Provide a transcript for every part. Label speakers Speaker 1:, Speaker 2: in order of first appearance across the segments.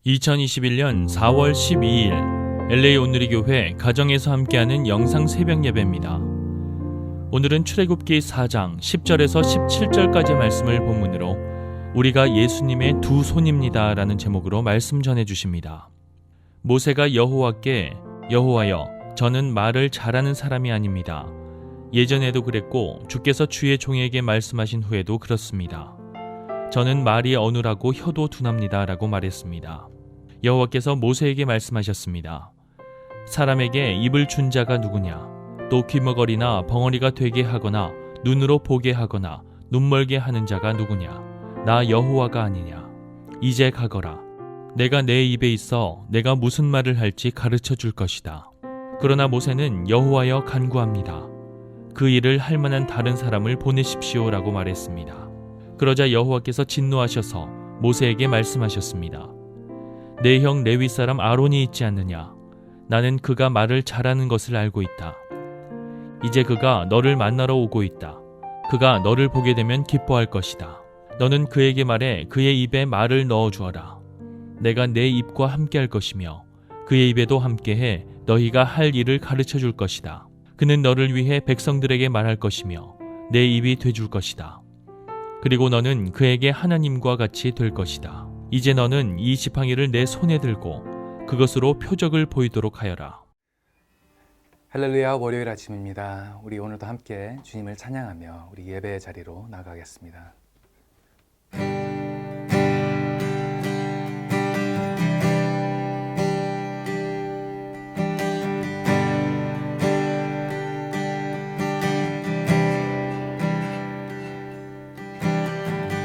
Speaker 1: 2021년 4월 12일 LA 온누리 교회 가정에서 함께하는 영상 새벽 예배입니다. 오늘은 출애굽기 4장 10절에서 17절까지 말씀을 본문으로 우리가 예수님의 두 손입니다 라는 제목으로 말씀 전해 주십니다. 모세가 여호와께 여호와여 저는 말을 잘하는 사람이 아닙니다. 예전에도 그랬고 주께서 주의 종에게 말씀하신 후에도 그렇습니다. 저는 말이 어눌하고 혀도 둔합니다 라고 말했습니다. 여호와께서 모세에게 말씀하셨습니다. 사람에게 입을 준 자가 누구냐? 또 귀머거리나 벙어리가 되게 하거나 눈으로 보게 하거나 눈멀게 하는 자가 누구냐? 나 여호와가 아니냐? 이제 가거라. 내가 내 입에 있어 내가 무슨 말을 할지 가르쳐 줄 것이다. 그러나 모세는 여호와여 간구합니다. 그 일을 할 만한 다른 사람을 보내십시오 라고 말했습니다. 그러자 여호와께서 진노하셔서 모세에게 말씀하셨습니다. 내 형 레위 사람 아론이 있지 않느냐? 나는 그가 말을 잘하는 것을 알고 있다. 이제 그가 너를 만나러 오고 있다. 그가 너를 보게 되면 기뻐할 것이다. 너는 그에게 말해 그의 입에 말을 넣어 주어라. 내가 내 입과 함께 할 것이며 그의 입에도 함께해 너희가 할 일을 가르쳐 줄 것이다. 그는 너를 위해 백성들에게 말할 것이며 내 입이 되줄 것이다. 그리고 너는 그에게 하나님과 같이 될 것이다. 이제 너는 이 지팡이를 내 손에 들고 그것으로 표적을 보이도록 하여라.
Speaker 2: 할렐루야, 월요일 아침입니다. 우리 오늘도 함께 주님을 찬양하며 우리 예배의 자리로 나가겠습니다.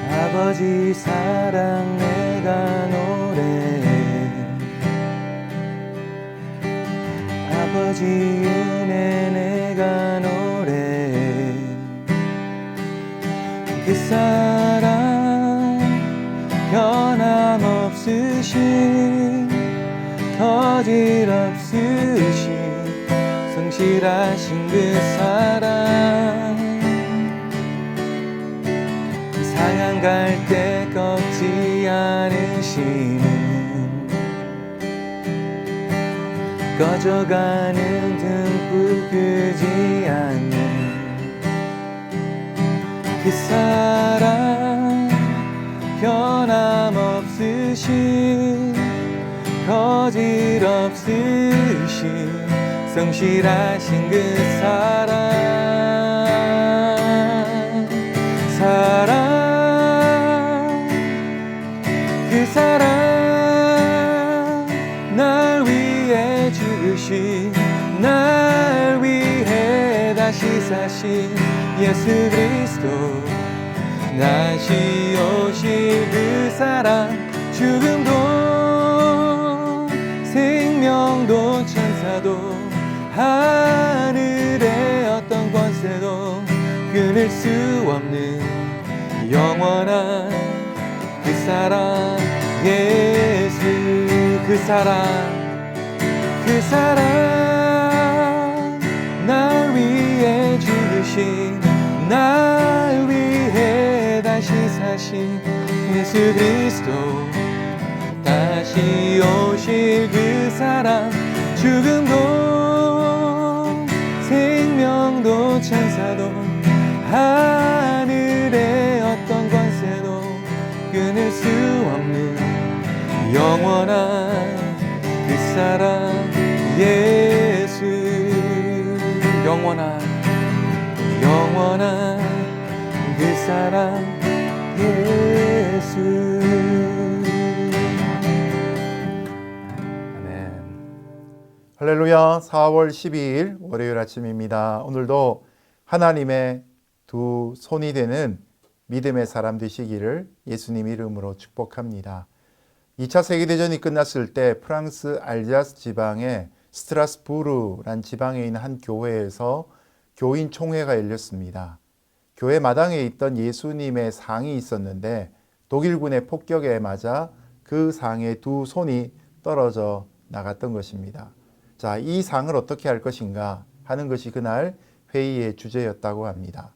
Speaker 2: 아버지 사랑 내가 노래해, 아버지 은혜 내가 노래해. 그 사랑 변함없으신 거짓없으신 성실하신 그 사랑, 상한 갈 때 꺾지 않으시는 꺼져가는 등불 끄지 않는 그 사랑, 변함없으신 거짓없으신 성실하신 그 사랑, 그 사랑 날 위해 죽으신, 날 위해 다시 사신 예수 그리스도, 다시 오실 그 사랑, 죽음도 생명도 천사도 하늘의 어떤 권세도 끊을 수 없는 영원한 그 사랑, 예수 그 사랑, 그 사랑 날 위해 죽으신, 날 위해 다시 사신 예수 그리스도, 다시 오실 그 사랑, 죽음도 생명도 천사도 하늘의 어떤 권세도 끊을 수 없는 영원한 그 사랑, 예수, 영원한 그 사랑, 예수. 아멘.
Speaker 3: 할렐루야. 4월 12일 월요일 아침입니다. 오늘도 하나님의 두 손이 되는 믿음의 사람 되시기를 예수님 이름으로 축복합니다. 2차 세계대전이 끝났을 때 프랑스 알자스 지방의 스트라스부르란 지방에 있는 한 교회에서 교인 총회가 열렸습니다. 교회 마당에 있던 예수님의 상이 있었는데 독일군의 폭격에 맞아 그 상의 두 손이 떨어져 나갔던 것입니다. 자, 이 상을 어떻게 할 것인가 하는 것이 그날 회의의 주제였다고 합니다.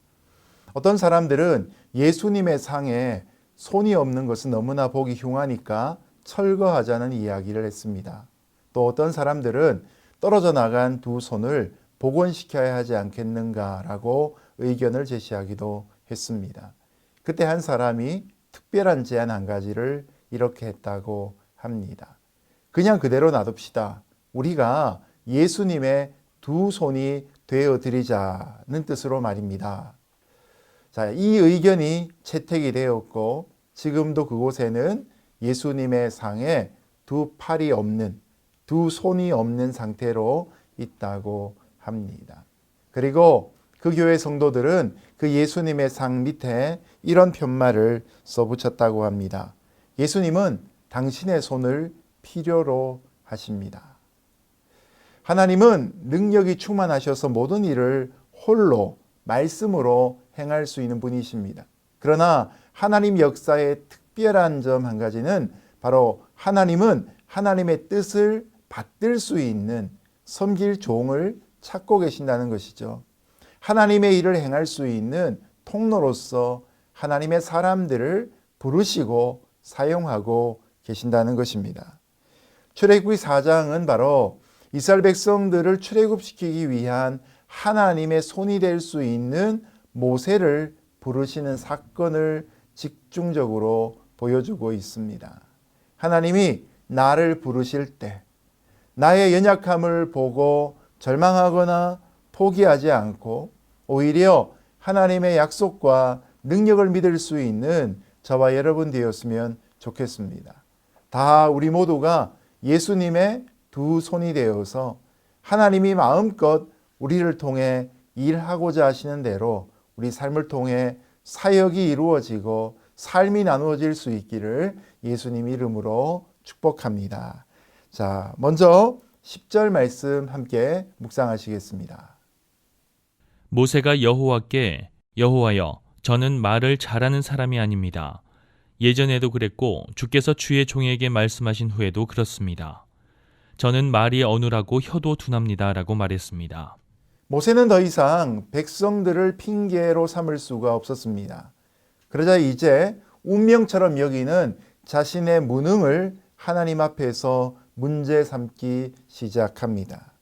Speaker 3: 어떤 사람들은 예수님의 상에 손이 없는 것은 너무나 보기 흉하니까 철거하자는 이야기를 했습니다. 또 어떤 사람들은 떨어져 나간 두 손을 복원시켜야 하지 않겠는가라고 의견을 제시하기도 했습니다. 그때 한 사람이 특별한 제안 한 가지를 이렇게 했다고 합니다. 그냥 그대로 놔둡시다. 우리가 예수님의 두 손이 되어드리자는 뜻으로 말입니다. 자, 이 의견이 채택이 되었고 지금도 그곳에는 예수님의 상에 두 팔이 없는, 두 손이 없는 상태로 있다고 합니다. 그리고 그 교회 성도들은 그 예수님의 상 밑에 이런 편말을 써붙였다고 합니다. 예수님은 당신의 손을 필요로 하십니다. 하나님은 능력이 충만하셔서 모든 일을 홀로 말씀으로 행할 수 있는 분이십니다. 그러나 하나님 역사의 특별한 점 한 가지는 바로 하나님은 하나님의 뜻을 받들 수 있는 섬길 종을 찾고 계신다는 것이죠. 하나님의 일을 행할 수 있는 통로로서 하나님의 사람들을 부르시고 사용하고 계신다는 것입니다. 출애굽기 4장은 바로 이스라엘 백성들을 출애굽시키기 위한 하나님의 손이 될 수 있는 모세를 부르시는 사건을 집중적으로 보여주고 있습니다. 하나님이 나를 부르실 때 나의 연약함을 보고 절망하거나 포기하지 않고 오히려 하나님의 약속과 능력을 믿을 수 있는 저와 여러분 되었으면 좋겠습니다. 다 우리 모두가 예수님의 두 손이 되어서 하나님이 마음껏 우리를 통해 일하고자 하시는 대로 우리 삶을 통해 사역이 이루어지고 삶이 나누어질 수 있기를 예수님 이름으로 축복합니다. 자, 먼저 10절 말씀 함께 묵상하시겠습니다.
Speaker 1: 모세가 여호와께 여호와여 저는 말을 잘하는 사람이 아닙니다. 예전에도 그랬고 주께서 주의 종에게 말씀하신 후에도 그렇습니다. 저는 말이 어눌하고 혀도 둔합니다 라고 말했습니다.
Speaker 3: 모세는 더 이상 백성들을 핑계로 삼을 수가 없었습니다. 그러자 이제 운명처럼 여기는 자신의 무능을 하나님 앞에서 문제 삼기 시작합니다.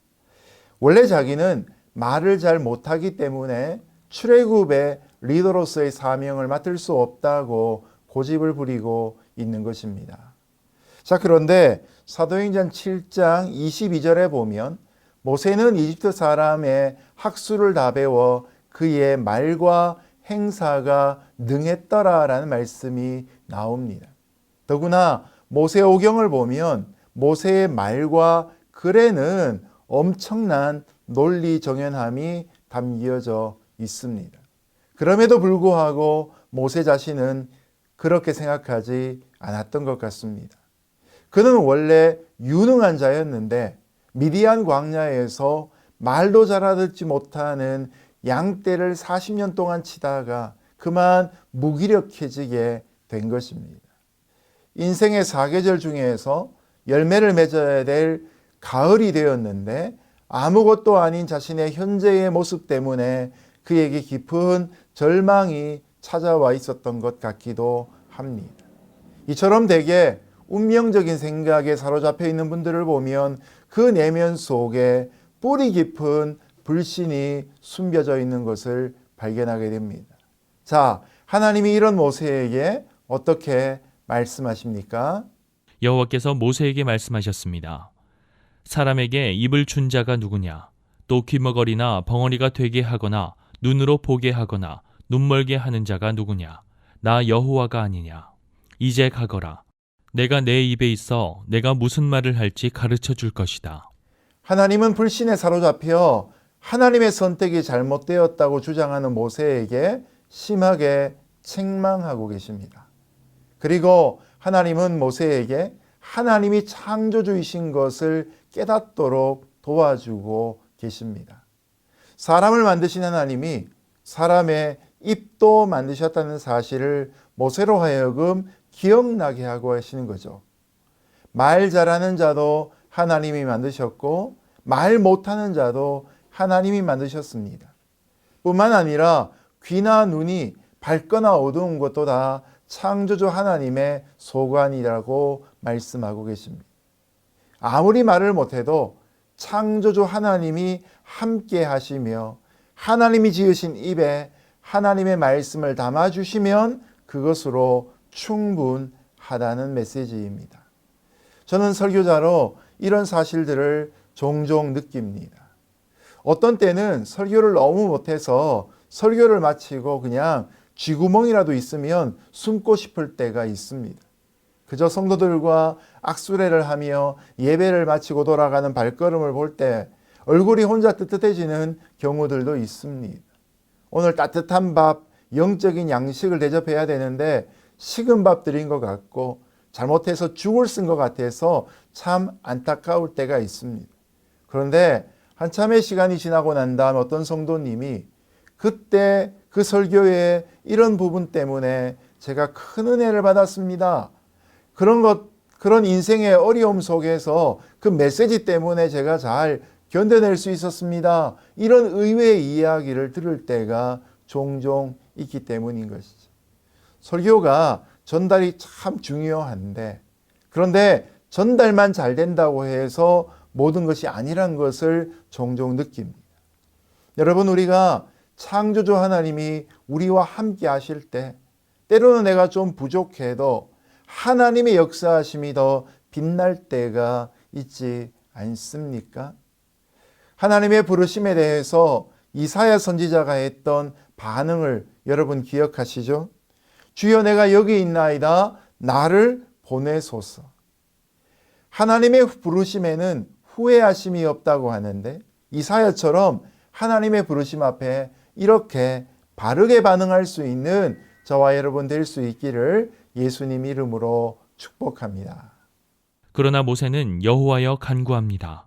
Speaker 3: 원래 자기는 말을 잘 못하기 때문에 출애굽의 리더로서의 사명을 맡을 수 없다고 고집을 부리고 있는 것입니다. 자, 그런데 사도행전 7장 22절에 보면 모세는 이집트 사람의 학수를 다 배워 그의 말과 행사가 능했더라라는 말씀이 나옵니다. 더구나 모세오경을 보면 모세의 말과 글에는 엄청난 논리 정연함이 담겨져 있습니다. 그럼에도 불구하고 모세 자신은 그렇게 생각하지 않았던 것 같습니다. 그는 원래 유능한 자였는데 미디안 광야에서 말도 잘 알아듣지 못하는 양떼를 40년 동안 치다가 그만 무기력해지게 된 것입니다. 인생의 사계절 중에서 열매를 맺어야 될 가을이 되었는데 아무것도 아닌 자신의 현재의 모습 때문에 그에게 깊은 절망이 찾아와 있었던 것 같기도 합니다. 이처럼 되게 운명적인 생각에 사로잡혀 있는 분들을 보면 그 내면 속에 뿌리 깊은 불신이 숨겨져 있는 것을 발견하게 됩니다. 자, 하나님이 이런 모세에게 어떻게 말씀하십니까?
Speaker 1: 여호와께서 모세에게 말씀하셨습니다. 사람에게 입을 준 자가 누구냐? 또 귀머거리나 벙어리가 되게 하거나 눈으로 보게 하거나 눈멀게 하는 자가 누구냐? 나 여호와가 아니냐? 이제 가거라. 내가 내 입에 있어 내가 무슨 말을 할지 가르쳐 줄 것이다.
Speaker 3: 하나님은 불신에 사로잡혀 하나님의 선택이 잘못되었다고 주장하는 모세에게 심하게 책망하고 계십니다. 그리고 하나님은 모세에게 하나님이 창조주이신 것을 깨닫도록 도와주고 계십니다. 사람을 만드신 하나님이 사람의 입도 만드셨다는 사실을 모세로 하여금 기억나게 하고 하시는 거죠. 말 잘하는 자도 하나님이 만드셨고 말 못하는 자도 하나님이 만드셨습니다. 뿐만 아니라 귀나 눈이 밝거나 어두운 것도 다 창조주 하나님의 소관이라고 말씀하고 계십니다. 아무리 말을 못해도 창조주 하나님이 함께 하시며 하나님이 지으신 입에 하나님의 말씀을 담아주시면 그것으로 충분하다는 메시지입니다. 저는 설교자로 이런 사실들을 종종 느낍니다. 어떤 때는 설교를 너무 못해서 설교를 마치고 그냥 쥐구멍이라도 있으면 숨고 싶을 때가 있습니다. 그저 성도들과 악수례를 하며 예배를 마치고 돌아가는 발걸음을 볼 때 얼굴이 혼자 뜨뜻해지는 경우들도 있습니다. 오늘 따뜻한 밥, 영적인 양식을 대접해야 되는데 식은 밥 드린 것 같고 잘못해서 죽을 쓴 것 같아서 참 안타까울 때가 있습니다. 그런데 한참의 시간이 지나고 난 다음 어떤 성도님이 그때 그 설교의 이런 부분 때문에 제가 큰 은혜를 받았습니다. 그런 인생의 어려움 속에서 그 메시지 때문에 제가 잘 견뎌낼 수 있었습니다. 이런 의외의 이야기를 들을 때가 종종 있기 때문인 것이죠. 설교가 전달이 참 중요한데, 그런데 전달만 잘 된다고 해서 모든 것이 아니란 것을 종종 느낍니다. 여러분, 우리가 창조주 하나님이 우리와 함께 하실 때 때로는 내가 좀 부족해도 하나님의 역사하심이 더 빛날 때가 있지 않습니까? 하나님의 부르심에 대해서 이사야 선지자가 했던 반응을 여러분 기억하시죠? 주여, 내가 여기 있나이다. 나를 보내소서. 하나님의 부르심에는 후회하심이 없다고 하는데 이사야처럼 하나님의 부르심 앞에 이렇게 바르게 반응할 수 있는 저와 여러분 될 수 있기를 예수님 이름으로 축복합니다.
Speaker 1: 그러나 모세는 여호와여 간구합니다.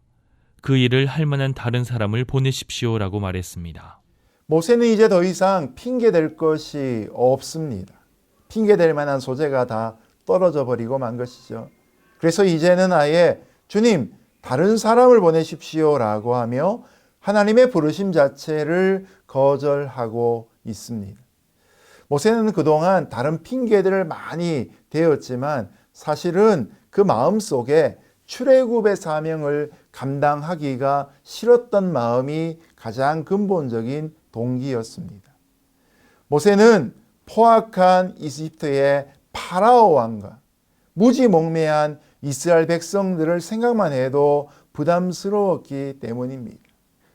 Speaker 1: 그 일을 할 만한 다른 사람을 보내십시오라고 말했습니다.
Speaker 3: 모세는 이제 더 이상 핑계댈 것이 없습니다. 핑계댈 만한 소재가 다 떨어져 버리고 만 것이죠. 그래서 이제는 아예 주님, 다른 사람을 보내십시오라고 하며 하나님의 부르심 자체를 거절하고 있습니다. 모세는 그동안 다른 핑계들을 많이 대었지만 사실은 그 마음속에 출애굽의 사명을 감당하기가 싫었던 마음이 가장 근본적인 동기였습니다. 모세는 포악한 이집트의 파라오 왕과 무지몽매한 이스라엘 백성들을 생각만 해도 부담스러웠기 때문입니다.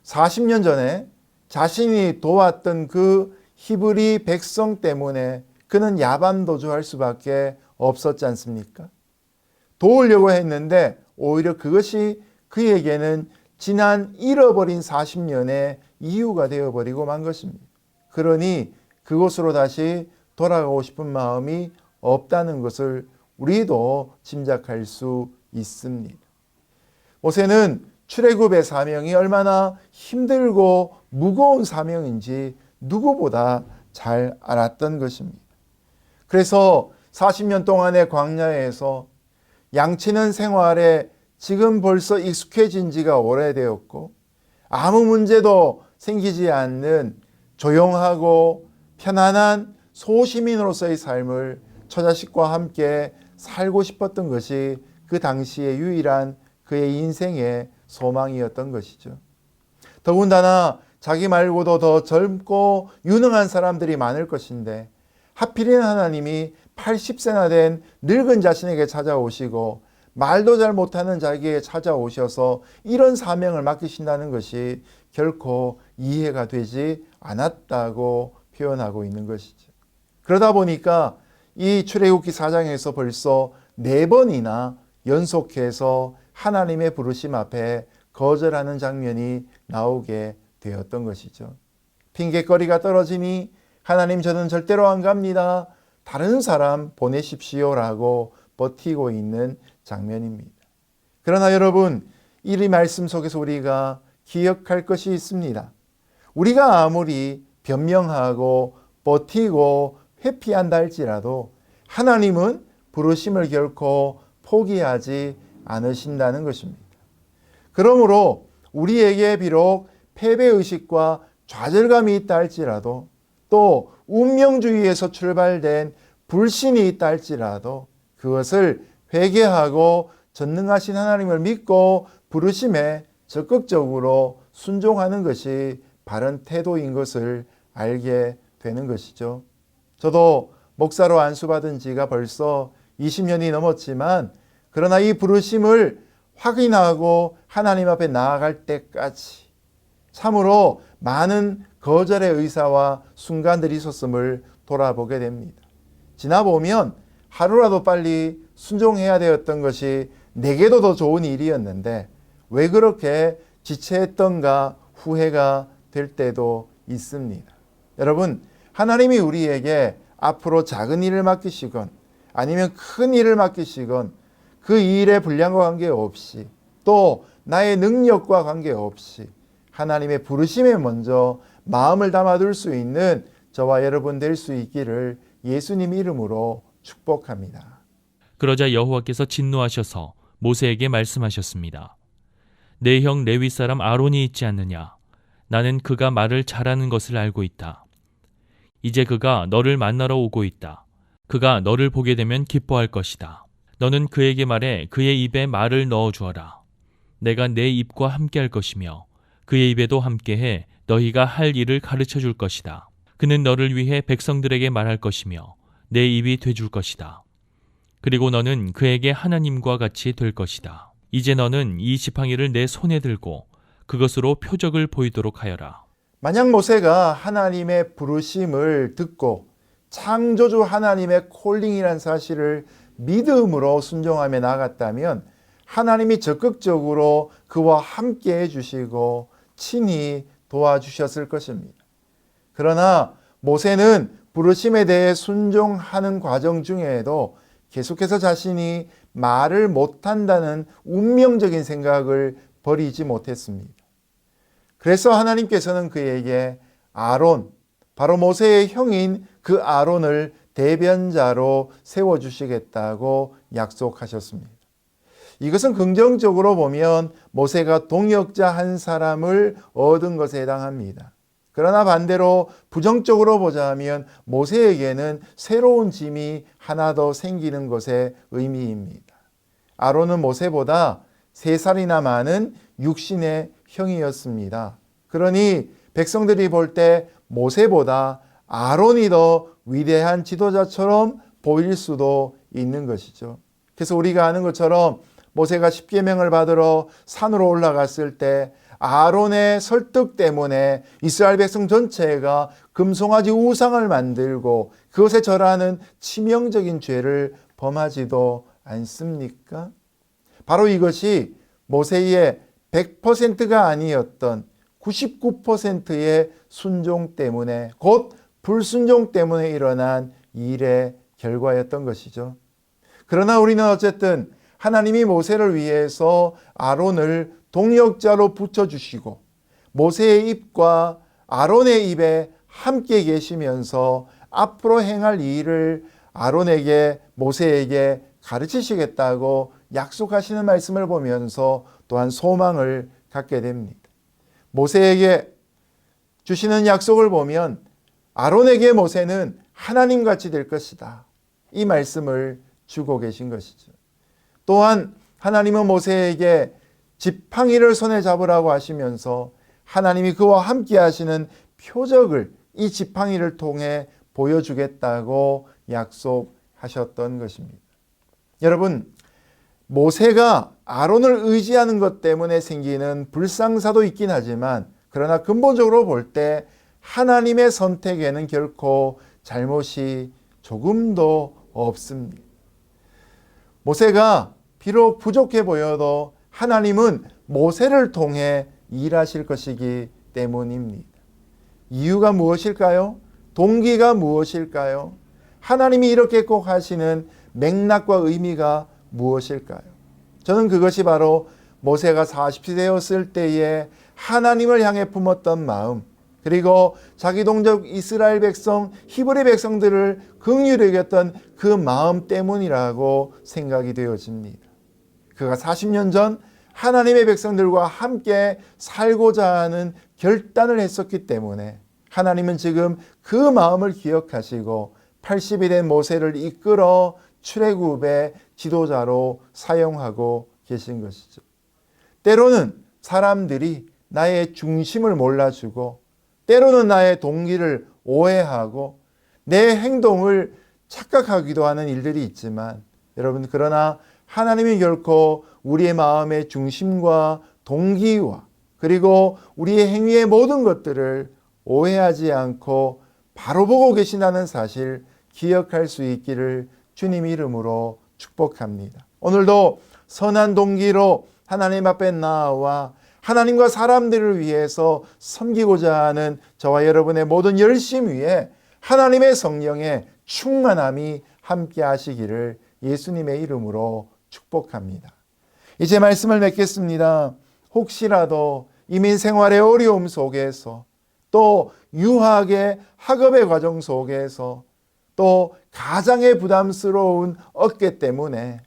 Speaker 3: 40년 전에 자신이 도왔던 그 히브리 백성 때문에 그는 야반도주할 수밖에 없었지 않습니까? 도우려고 했는데 오히려 그것이 그에게는 지난 잃어버린 40년의 이유가 되어버리고 만 것입니다. 그러니 그곳으로 다시 돌아가고 싶은 마음이 없다는 것을 우리도 짐작할 수 있습니다. 모세는 출애굽의 사명이 얼마나 힘들고 무거운 사명인지 누구보다 잘 알았던 것입니다. 그래서 40년 동안의 광야에서 양치는 생활에 지금 벌써 익숙해진 지가 오래되었고 아무 문제도 생기지 않는 조용하고 편안한 소시민으로서의 삶을 처자식과 함께 살고 싶었던 것이 그 당시의 유일한 그의 인생의 소망이었던 것이죠. 더군다나 자기 말고도 더 젊고 유능한 사람들이 많을 것인데 하필이면 하나님이 80세나 된 늙은 자신에게 찾아오시고 말도 잘 못하는 자기에게 찾아오셔서 이런 사명을 맡기신다는 것이 결코 이해가 되지 않았다고 표현하고 있는 것이죠. 그러다 보니까 이 출애굽기 4장에서 벌써 4번이나 연속해서 하나님의 부르심 앞에 거절하는 장면이 나오게 되었던 것이죠. 핑계거리가 떨어지니 하나님, 저는 절대로 안 갑니다. 다른 사람 보내십시오라고 버티고 있는 장면입니다. 그러나 여러분, 이 말씀 속에서 우리가 기억할 것이 있습니다. 우리가 아무리 변명하고 버티고 회피한다 할지라도 하나님은 부르심을 결코 포기하지 않으신다는 것입니다. 그러므로 우리에게 비록 패배의식과 좌절감이 있다 할지라도 또 운명주의에서 출발된 불신이 있다 할지라도 그것을 회개하고 전능하신 하나님을 믿고 부르심에 적극적으로 순종하는 것이 바른 태도인 것을 알게 되는 것이죠. 저도 목사로 안수받은 지가 벌써 20년이 넘었지만 그러나 이 부르심을 확인하고 하나님 앞에 나아갈 때까지 참으로 많은 거절의 의사와 순간들이 있었음을 돌아보게 됩니다. 지나보면 하루라도 빨리 순종해야 되었던 것이 내게도 더 좋은 일이었는데 왜 그렇게 지체했던가 후회가 될 때도 있습니다. 여러분, 하나님이 우리에게 앞으로 작은 일을 맡기시건 아니면 큰 일을 맡기시건 그 일의 분량과 관계없이 또 나의 능력과 관계없이 하나님의 부르심에 먼저 마음을 담아둘 수 있는 저와 여러분 될 수 있기를 예수님 이름으로 축복합니다.
Speaker 1: 그러자 여호와께서 진노하셔서 모세에게 말씀하셨습니다. 내 형 레위 사람 아론이 있지 않느냐? 나는 그가 말을 잘하는 것을 알고 있다. 이제 그가 너를 만나러 오고 있다. 그가 너를 보게 되면 기뻐할 것이다. 너는 그에게 말해 그의 입에 말을 넣어 주어라. 내가 내 입과 함께 할 것이며 그의 입에도 함께해 너희가 할 일을 가르쳐 줄 것이다. 그는 너를 위해 백성들에게 말할 것이며 내 입이 되줄 것이다. 그리고 너는 그에게 하나님과 같이 될 것이다. 이제 너는 이 지팡이를 내 손에 들고 그것으로 표적을 보이도록 하여라.
Speaker 3: 만약 모세가 하나님의 부르심을 듣고 창조주 하나님의 콜링이라는 사실을 믿음으로 순종하며 나갔다면 하나님이 적극적으로 그와 함께 해주시고 친히 도와주셨을 것입니다. 그러나 모세는 부르심에 대해 순종하는 과정 중에도 계속해서 자신이 말을 못한다는 운명적인 생각을 버리지 못했습니다. 그래서 하나님께서는 그에게 아론, 바로 모세의 형인 그 아론을 대변자로 세워주시겠다고 약속하셨습니다. 이것은 긍정적으로 보면 모세가 동역자 한 사람을 얻은 것에 해당합니다. 그러나 반대로 부정적으로 보자면 모세에게는 새로운 짐이 하나 더 생기는 것의 의미입니다. 아론은 모세보다 3살이나 많은 육신의 형이었습니다. 그러니 백성들이 볼 때 모세보다 아론이 더 위대한 지도자처럼 보일 수도 있는 것이죠. 그래서 우리가 아는 것처럼 모세가 십계명을 받으러 산으로 올라갔을 때 아론의 설득 때문에 이스라엘 백성 전체가 금송아지 우상을 만들고 그것에 절하는 치명적인 죄를 범하지도 않습니까? 바로 이것이 모세의 100%가 아니었던 99%의 순종 때문에, 곧 불순종 때문에 일어난 일의 결과였던 것이죠. 그러나 우리는 어쨌든 하나님이 모세를 위해서 아론을 동역자로 붙여주시고 모세의 입과 아론의 입에 함께 계시면서 앞으로 행할 일을 아론에게, 모세에게 가르치시겠다고 약속하시는 말씀을 보면서 또한 소망을 갖게 됩니다. 모세에게 주시는 약속을 보면 아론에게 모세는 하나님같이 될 것이다, 이 말씀을 주고 계신 것이죠. 또한 하나님은 모세에게 지팡이를 손에 잡으라고 하시면서 하나님이 그와 함께 하시는 표적을 이 지팡이를 통해 보여주겠다고 약속하셨던 것입니다. 여러분, 모세가 아론을 의지하는 것 때문에 생기는 불상사도 있긴 하지만 그러나 근본적으로 볼 때 하나님의 선택에는 결코 잘못이 조금도 없습니다. 모세가 비록 부족해 보여도 하나님은 모세를 통해 일하실 것이기 때문입니다. 이유가 무엇일까요? 동기가 무엇일까요? 하나님이 이렇게 꼭 하시는 맥락과 의미가 무엇일까요? 저는 그것이 바로 모세가 40세였을 때에 하나님을 향해 품었던 마음, 그리고 자기 동족 이스라엘 백성, 히브리 백성들을 긍휼히 여겼던 그 마음 때문이라고 생각이 되어집니다. 그가 40년 전 하나님의 백성들과 함께 살고자 하는 결단을 했었기 때문에 하나님은 지금 그 마음을 기억하시고 80이 된 모세를 이끌어 출애굽의 지도자로 사용하고 계신 것이죠. 때로는 사람들이 나의 중심을 몰라주고 때로는 나의 동기를 오해하고 내 행동을 착각하기도 하는 일들이 있지만 여러분, 그러나 하나님이 결코 우리의 마음의 중심과 동기와 그리고 우리의 행위의 모든 것들을 오해하지 않고 바로 보고 계신다는 사실 기억할 수 있기를 주님 이름으로 축복합니다. 오늘도 선한 동기로 하나님 앞에 나아와 하나님과 사람들을 위해서 섬기고자 하는 저와 여러분의 모든 열심 위에 하나님의 성령의 충만함이 함께 하시기를 예수님의 이름으로 축복합니다. 이제 말씀을 맺겠습니다. 혹시라도 이민 생활의 어려움 속에서 또 유학의 학업의 과정 속에서 또 가장의 부담스러운 어깨 때문에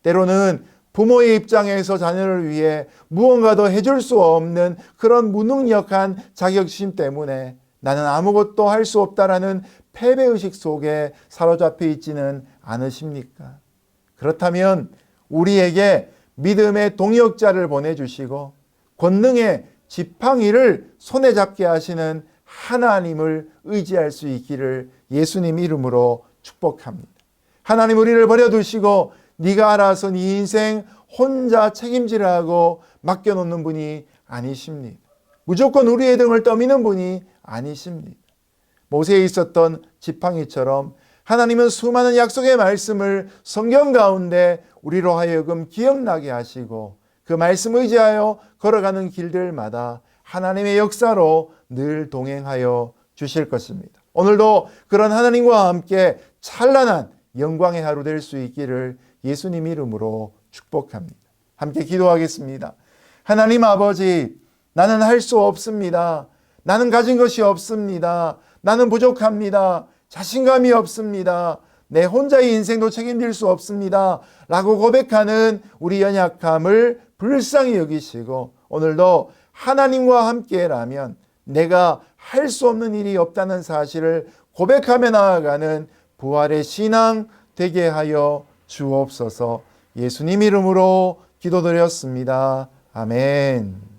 Speaker 3: 때로는 부모의 입장에서 자녀를 위해 무언가도 해줄 수 없는 그런 무능력한 자격심 때문에 나는 아무것도 할 수 없다라는 패배의식 속에 사로잡혀 있지는 않으십니까? 그렇다면 우리에게 믿음의 동역자를 보내주시고 권능의 지팡이를 손에 잡게 하시는 하나님을 의지할 수 있기를 예수님 이름으로 축복합니다. 하나님, 우리를 버려두시고 네가 알아서 네 인생 혼자 책임지라고 맡겨놓는 분이 아니십니다. 무조건 우리의 등을 떠미는 분이 아니십니다. 모세에 있었던 지팡이처럼 하나님은 수많은 약속의 말씀을 성경 가운데 우리로 하여금 기억나게 하시고 그 말씀 의지하여 걸어가는 길들마다 하나님의 역사로 늘 동행하여 주실 것입니다. 오늘도 그런 하나님과 함께 찬란한 영광의 하루 될 수 있기를 예수님 이름으로 축복합니다. 함께 기도하겠습니다. 하나님 아버지, 나는 할 수 없습니다. 나는 가진 것이 없습니다. 나는 부족합니다. 자신감이 없습니다. 내 혼자의 인생도 책임질 수 없습니다. 라고 고백하는 우리 연약함을 불쌍히 여기시고 오늘도 하나님과 함께라면 내가 할 수 없는 일이 없다는 사실을 고백하며 나아가는 부활의 신앙 되게 하여 주옵소서. 예수님 이름으로 기도드렸습니다. 아멘.